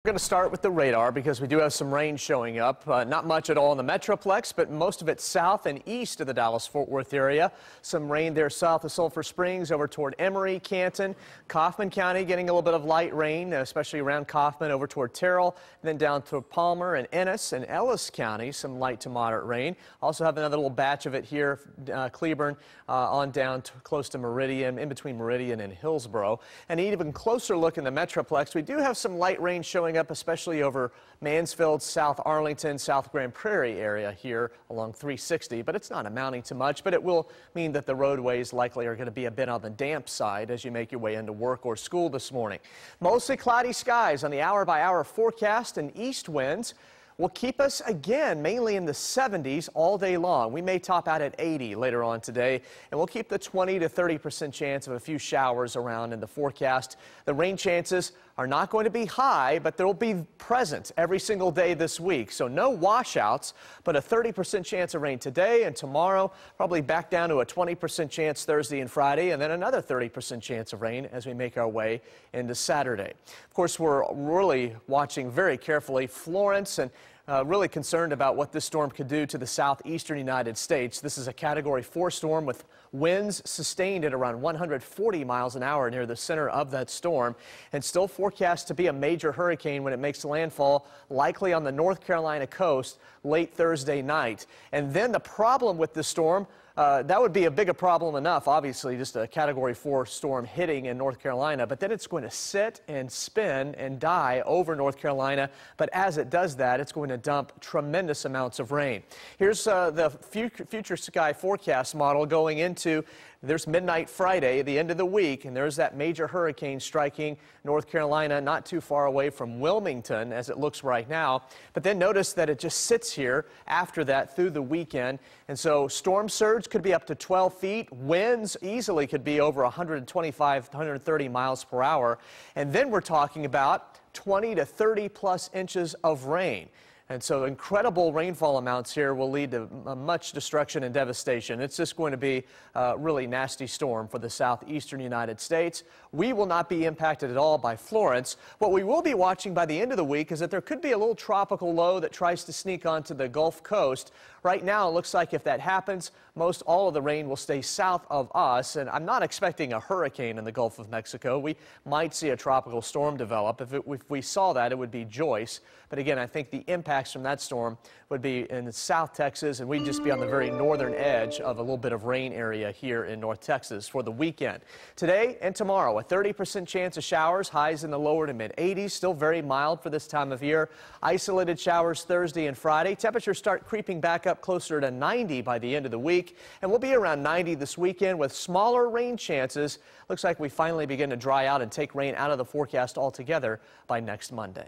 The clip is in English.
We're going to start with the radar because we do have some rain showing up. Not much at all in the Metroplex, but most of it south and east of the Dallas-Fort Worth area. Some rain there south of Sulphur Springs over toward Emory, Canton, Kaufman County getting a little bit of light rain, especially around Kaufman over toward Terrell, and then down to Palmer and Ennis and Ellis County, some light to moderate rain. Also have another little batch of it here, Cleburne on down to close to Meridian, in between Meridian and Hillsboro. And an even closer look in the Metroplex, we do have some light rain showing up, especially over Mansfield, South Arlington, South Grand Prairie area here along 360, but it's not amounting to much, but it will mean that the roadways likely are going to be a bit on the damp side as you make your way into work or school this morning. Mostly cloudy skies on the hour-by-hour forecast, and east winds will keep us again mainly in the 70s all day long. We may top out at 80 later on today, and we'll keep the 20 to 30% chance of a few showers around in the forecast. The rain chances are not going to be high, but they'll be present every single day this week. So no washouts, but a 30% chance of rain today and tomorrow, probably back down to a 20% chance Thursday and Friday, and then another 30% chance of rain as we make our way into Saturday. Of course, we're really watching very carefully Florence and really concerned about what this storm could do to the southeastern United States. This is a Category 4 storm with winds sustained at around 140 miles an hour near the center of that storm, and still forecast to be a major hurricane when it makes landfall, likely on the North Carolina coast late Thursday night. And then the problem with this storm, that would be a bigger problem enough, obviously, just a Category 4 storm hitting in North Carolina, but then it's going to sit and spin and die over North Carolina. But as it does that, it's going to dump tremendous amounts of rain. Here's the future sky forecast model going into there's midnight Friday, the end of the week, and there's that major hurricane striking North Carolina not too far away from Wilmington as it looks right now. But then notice that it just sits here after that through the weekend. And so storm surge could be up to 12 feet. Winds easily could be over 125, 130 miles per hour. And then we're talking about 20 to 30 plus inches of rain. And so incredible rainfall amounts here will lead to much destruction and devastation. It's just going to be a really nasty storm for the southeastern United States. We will not be impacted at all by Florence. What we will be watching by the end of the week is that there could be a little tropical low that tries to sneak onto the Gulf Coast. Right now, it looks like if that happens, most all of the rain will stay south of us. And I'm not expecting a hurricane in the Gulf of Mexico. We might see a tropical storm develop. If we saw that, it would be Joyce. But again, I think the impacts from that storm would be in South Texas, and we'd just be on the very northern edge of a little bit of rain area here in North Texas for the weekend. Today and tomorrow, a 30% chance of showers, highs in the lower to mid 80s, still very mild for this time of year. Isolated showers Thursday and Friday. Temperatures start creeping back up closer to 90 by the end of the week, and we'll be around 90 this weekend with smaller rain chances. Looks like we finally begin to dry out and take rain out of the forecast altogether by next Monday.